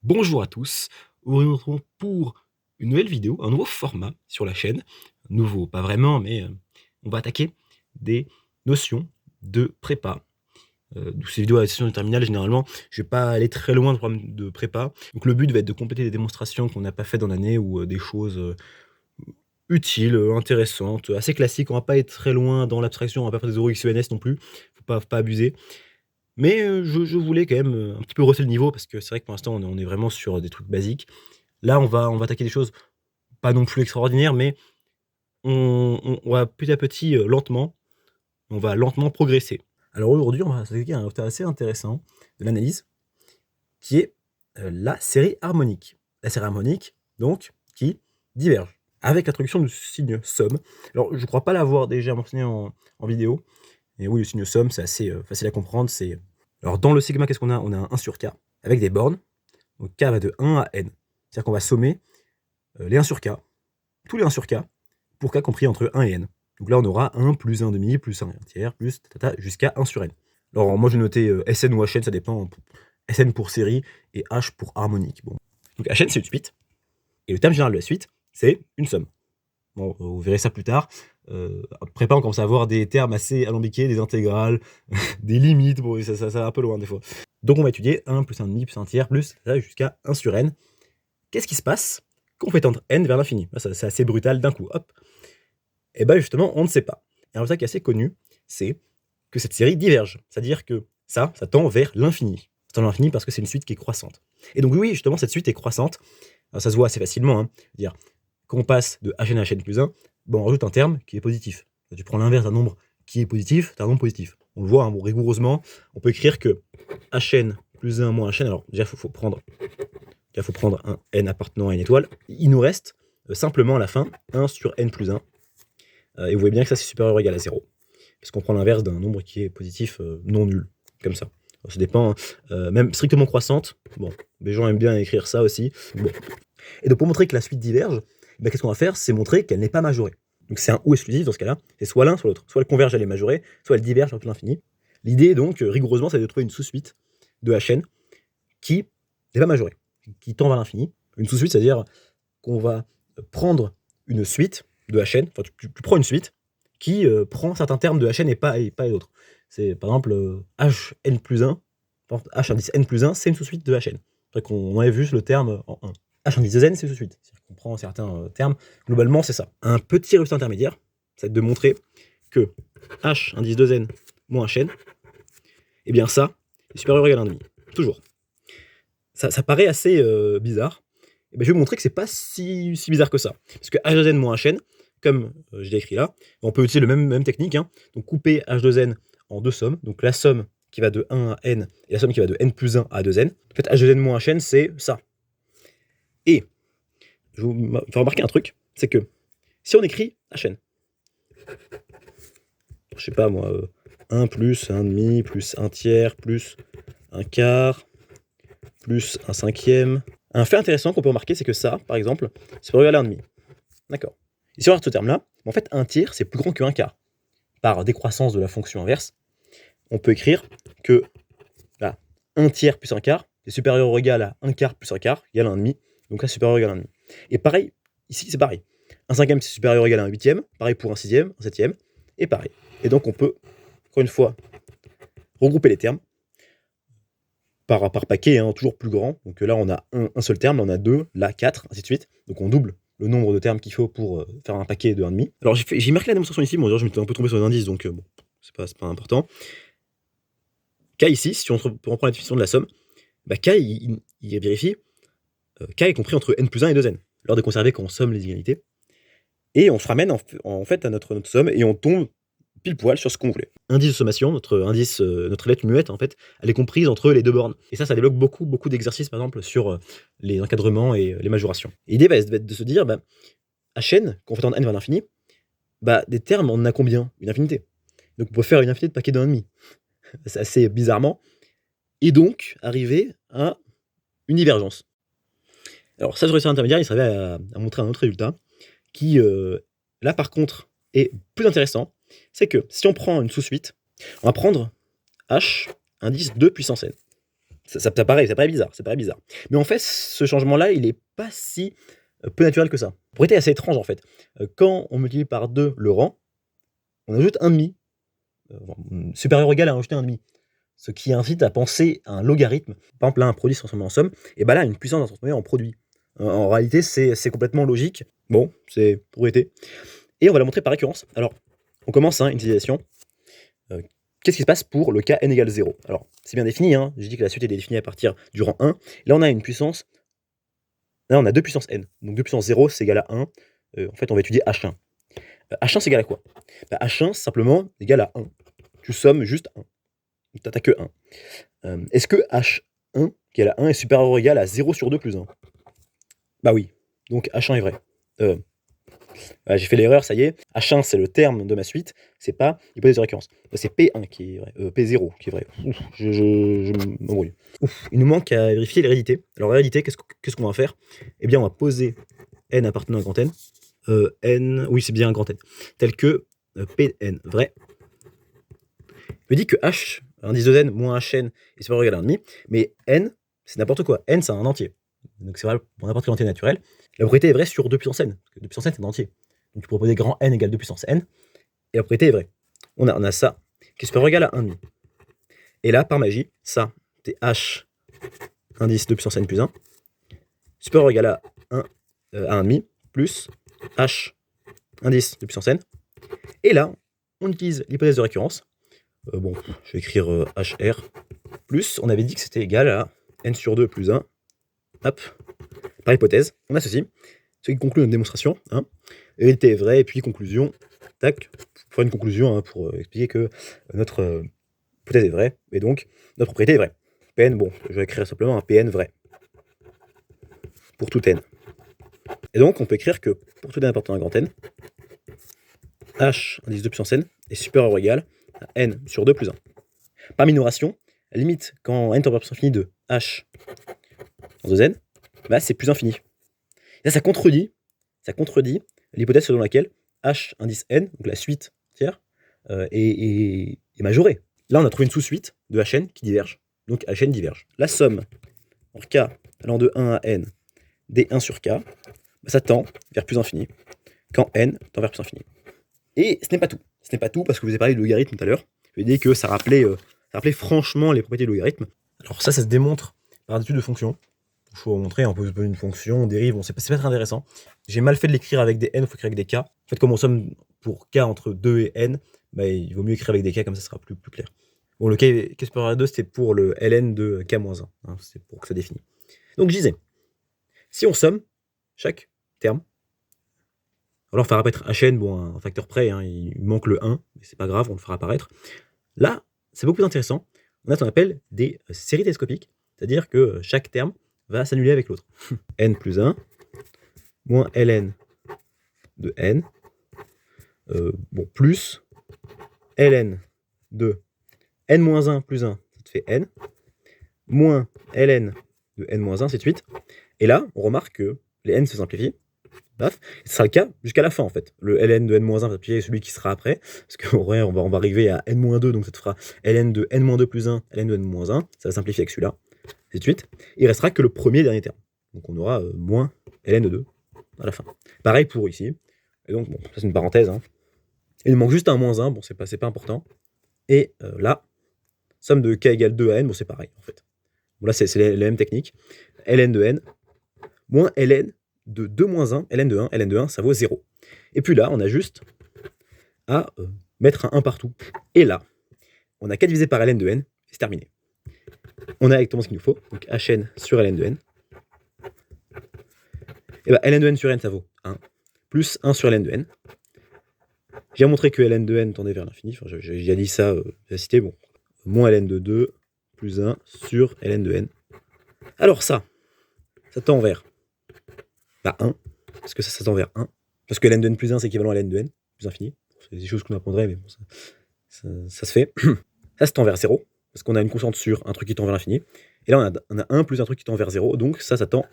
Bonjour à tous, aujourd'hui nous nous retrouvons pour une nouvelle vidéo, un nouveau format sur la chaîne. Nouveau, pas vraiment, mais on va attaquer des notions de prépa. Donc ces vidéos à la session de terminale, généralement, je vais pas aller très loin de problème de prépa. Donc le but va être de compléter des démonstrations qu'on n'a pas fait dans l'année ou des choses utiles, intéressantes, assez classiques. On va pas être très loin dans l'abstraction, on va pas faire des euros XENS non plus, faut pas abuser. Mais je voulais quand même, un petit peu rehausser le niveau parce que c'est vrai que pour l'instant on est vraiment sur des trucs basiques. Là, on va attaquer des choses pas non plus extraordinaires, mais on va petit à petit, lentement, on va lentement progresser. Alors aujourd'hui, on va s'attaquer à un thème assez intéressant de l'analyse, qui est, la série harmonique. La série harmonique, donc, qui diverge, avec l'introduction du signe somme. Alors, je crois pas l'avoir déjà mentionné en vidéo, mais oui, le signe somme, c'est assez, facile à comprendre. Alors dans le sigma, qu'est-ce qu'on a? On a un 1 sur k, avec des bornes, donc k va de 1 à n. C'est-à-dire qu'on va sommer, les 1 sur k, tous les 1 sur k, pour k compris entre 1 et n. Donc là, on aura 1 plus 1 demi, plus 1 tiers, plus tata, jusqu'à 1 sur n. Alors moi, j'ai noté Sn ou Hn, ça dépend. Sn pour série et H pour harmonique. Bon. Donc Hn, c'est une suite. Et le terme général de la suite, c'est une somme. Bon, vous verrez ça plus tard. Prépa, on commence à avoir des termes assez alambiqués, des intégrales, des limites. Bon, ça va un peu loin des fois. Donc on va étudier 1 plus 1 demi, plus 1 tiers, plus tata, jusqu'à 1 sur n. Qu'est-ce qui se passe quand on fait tendre n vers l'infini? C'est assez brutal d'un coup, hop. Et bien justement, on ne sait pas. Et un résultat qui est assez connu, c'est que cette série diverge. C'est-à-dire que ça tend vers l'infini. Ça tend vers l'infini parce que c'est une suite qui est croissante. Et donc oui, justement, cette suite est croissante. Alors, ça se voit assez facilement. C'est-à-dire, quand on passe de Hn à Hn plus 1, bon, on rajoute un terme qui est positif. Tu prends l'inverse d'un nombre qui est positif, tu as un nombre positif. On le voit bon, rigoureusement. On peut écrire que Hn plus 1 moins Hn, alors déjà, il faut prendre un n appartenant à une étoile. Il nous reste simplement à la fin 1 sur n plus 1. Et vous voyez bien que ça, c'est supérieur ou égal à 0. Parce qu'on prend l'inverse d'un nombre qui est positif non nul, comme ça. Alors, ça dépend, même strictement croissante. Bon, les gens aiment bien écrire ça aussi. Bon. Et donc, pour montrer que la suite diverge, ben, qu'est-ce qu'on va faire? C'est montrer qu'elle n'est pas majorée. Donc, c'est un ou exclusif dans ce cas-là. C'est soit l'un, soit l'autre. Soit elle converge, elle est majorée, soit elle diverge vers l'infini. L'idée, donc, rigoureusement, c'est de trouver une sous-suite de Hn qui n'est pas majorée, qui tend vers l'infini. Une sous-suite, c'est-à-dire qu'on va prendre une suite de Hn, enfin tu prends une suite qui prend certains termes de Hn et pas d'autres. C'est par exemple Hn plus 1, H indice n plus 1, c'est une sous-suite de Hn. C'est qu'on avait vu le terme en 1. H indice de n, c'est une sous-suite. C'est-à-dire qu'on prend certains termes, globalement c'est ça. Un petit résultat intermédiaire, c'est de montrer que H indice de n moins Hn, et bien ça, est supérieur ou égal à 1,5. Toujours. Ça paraît assez bizarre. Et ben, je vais vous montrer que c'est pas si bizarre que ça. Parce que H2n moins Hn, comme je l'ai écrit là, on peut utiliser la même technique. Donc couper H2n en deux sommes. Donc la somme qui va de 1 à n et la somme qui va de n plus 1 à 2n. En fait, H2n moins Hn, c'est ça. Et je vais vous faire remarquer un truc, c'est que si on écrit Hn, je sais pas moi, 1 plus 1 demi plus 1 tiers plus 1 quart plus 1 cinquième. Un fait intéressant qu'on peut remarquer, c'est que ça, par exemple, c'est égal à 1,5. D'accord. Et si on regarde ce terme-là, en fait, 1 tiers, c'est plus grand que 1 quart. Par décroissance de la fonction inverse, on peut écrire que là, 1 tiers plus 1 quart, c'est supérieur ou égal à 1 quart plus 1 quart, égal à 1,5. Donc là, c'est supérieur ou égal à 1,5. Et pareil, ici, c'est pareil. 1 cinquième, c'est supérieur ou égal à 1 huitième. Pareil pour 1 sixième, 1 septième. Et pareil. Et donc, on peut, encore une fois, regrouper les termes par paquet, toujours plus grand. Donc là, on a un seul terme, là, on a 2, là 4, ainsi de suite. Donc on double le nombre de termes qu'il faut pour faire un paquet de 1,5. Alors j'ai marqué la démonstration ici, bon d'ailleurs je m'étais un peu trompé sur les indices, donc bon, c'est pas important. K ici, si on reprend la définition de la somme, bah K il vérifie, K est compris entre n plus 1 et 2n. L'ordre est conservé quand on somme les inégalités. Et on se ramène en fait à notre somme et on tombe pile poil sur ce qu'on voulait. Indice de sommation, notre lettre muette, en fait, elle est comprise entre les deux bornes. Et ça débloque beaucoup d'exercices, par exemple, sur les encadrements et les majorations. Et l'idée va être de se dire, Hn, quand on fait tendre n vers l'infini, des termes, on en a combien? Une infinité. Donc on peut faire une infinité de paquets de 1,5. C'est assez bizarrement. Et donc, arriver à une divergence. Alors ça, sur les intermédiaires, il servait à montrer un autre résultat, qui, là, par contre, est plus intéressant. C'est que si on prend une sous-suite, on va prendre H indice 2 puissance n. Ça paraît bizarre. Mais en fait, ce changement-là, il est pas si, peu naturel que ça. La propriété est assez étrange, en fait. Quand on multiplie par 2 le rang, on ajoute 1/2, supérieur ou égal à rajouter 1/2. Ce qui incite à penser à un logarithme. Par exemple, là, un produit se transforme en somme, et bah là, une puissance va se transformer en produit. En réalité, c'est complètement logique. Bon, c'est propriété. Et on va la montrer par récurrence. Alors, on commence une utilisation. Qu'est-ce qui se passe pour le cas n égale 0? Alors, c'est bien défini, je dis que la suite est définie à partir du rang 1. Là, on a une puissance. Là, on a 2 puissance n. Donc 2 puissance 0, c'est égal à 1. En fait, on va étudier H1. H1, c'est égal à quoi? H1, simplement, égal à 1. Tu sommes juste 1. Tu n'as que 1. Est-ce que H1, qui est à 1, est supérieur ou égal à 0 sur 2 plus 1? Bah oui. Donc H1 est vrai. J'ai fait l'erreur, ça y est. H1, c'est le terme de ma suite, c'est pas l'hypothèse de récurrence. C'est P1 qui est vrai, P0 qui est vrai. Ouf, je m'embrouille. Il nous manque à vérifier l'hérédité. Alors l'hérédité, qu'est-ce qu'on va faire? Eh bien, on va poser n appartenant à grand N. N, oui, c'est bien un grand N. Tel que Pn, vrai. Je me dis que H, indice de n moins Hn est supérieur ou égal à 1,5, mais n, c'est n'importe quoi. N, c'est un entier. Donc c'est vrai pour n'importe quel entier naturel. La propriété est vraie sur 2 puissance n, parce que 2 puissance n, c'est un entier. Donc tu peux proposer grand N égale 2 puissance n, et la propriété est vraie. On a ça, qui est supérieur ou égal à 1,5. Et là, par magie, ça, c'est H, indice 2 puissance n plus 1, supérieur ou égal à 1,5, plus H, indice 2 puissance n. Et là, on utilise l'hypothèse de récurrence. Bon, je vais écrire HR, plus, on avait dit que c'était égal à n sur 2 plus 1. Hop, par hypothèse, on a ceci, ce qui conclut notre démonstration. Hérédité est vraie, et puis conclusion, tac, pour faire une conclusion, pour expliquer que notre hypothèse est vraie, et donc notre propriété est vraie. Pn, bon, je vais écrire simplement un Pn vrai, pour tout n. Et donc, on peut écrire que pour tout n appartenant à grand N, H, indice 2 puissance n, est supérieur ou égal à n sur 2 plus 1. Par minoration, la limite, quand n tend vers plus infini de H en 2n, bah, c'est plus infini. Et là, ça contredit l'hypothèse selon laquelle H indice n, donc la suite entière, est majorée. Là, on a trouvé une sous-suite de Hn qui diverge. Donc Hn diverge. La somme en k allant de 1 à n d1 sur k, bah, ça tend vers plus infini quand n tend vers plus infini. Et ce n'est pas tout. Ce n'est pas tout parce que vous avez parlé de logarithme tout à l'heure. Je vous ai dit que ça rappelait franchement les propriétés de logarithme. Alors ça se démontre par l'étude de fonctions. Il faut montrer, on peut poser une fonction, on dérive, bon, c'est pas très intéressant. J'ai mal fait de l'écrire avec des n, il faut écrire avec des k. En fait, comme on somme pour k entre 2 et n, bah, il vaut mieux écrire avec des k, comme ça sera plus clair. Bon, le k supérieur à 2, c'était pour le ln de k-1, c'est pour que ça définisse. Donc je disais, si on somme chaque terme, alors on fera apparaître Hn, bon, un facteur près, il manque le 1, mais c'est pas grave, on le fera apparaître. Là, c'est beaucoup plus intéressant, on a ce qu'on appelle des séries télescopiques, c'est-à-dire que chaque terme va s'annuler avec l'autre. n plus 1, moins ln de n, bon, plus ln de n-1 plus 1, ça te fait n, moins ln de n-1, ainsi de suite. Et là, on remarque que les n se simplifient. Paf, ce sera le cas jusqu'à la fin en fait. Le ln de n-1 va s'appliquer celui qui sera après, parce qu'on va arriver à n-2, donc ça te fera ln de n-2 plus 1, ln de n-1, ça va simplifier avec celui-là, ainsi de suite. Il restera que le premier et dernier terme. Donc on aura moins ln de 2 à la fin. Pareil pour ici. Et donc, bon, ça c'est une parenthèse. Il nous manque juste un moins 1, bon, c'est pas important. Et là, somme de k égale 2 à n, bon, c'est pareil en fait. Bon, là, c'est la même technique. ln de n, moins ln de 2 moins 1, ln de 1, ça vaut 0. Et puis là, on a juste à mettre un 1 partout. Et là, on a qu'à diviser par ln de n, et c'est terminé. On a exactement ce qu'il nous faut, donc hn sur ln de n. Et bien, ln de n sur n, ça vaut 1, plus 1 sur ln de n. J'ai montré que ln de n tendait vers l'infini, enfin, j'ai déjà dit ça, j'ai cité, bon, moins ln de 2, plus 1 sur ln de n. Alors ça tend vers 1, parce que ça tend vers 1, parce que ln de n plus 1, c'est équivalent à ln de n, plus infini. C'est des choses qu'on apprendrait, mais bon, ça se fait. Ça se tend vers 0, parce qu'on a une constante sur un truc qui tend vers l'infini. Et là, on a 1 plus un truc qui tend vers 0, donc ça tend...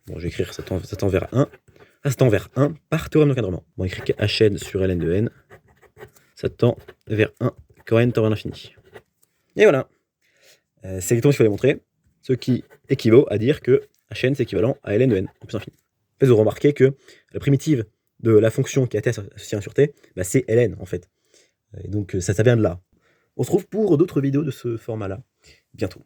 Bon, je vais écrire, ça tend vers 1. Ça tend vers 1 par théorème d'encadrement. Bon, on écrit que Hn sur ln de n, ça tend vers 1 quand n tend vers l'infini. Et voilà. C'est exactement ce qu'il fallait montrer. ce qui équivaut à dire que hn c'est équivalent à ln de n, en plus infini. En fait, vous remarquez que la primitive de la fonction qui a t associée à 1 sur t, bah, c'est ln en fait. Et donc ça vient de là. On se retrouve pour d'autres vidéos de ce format-là bientôt.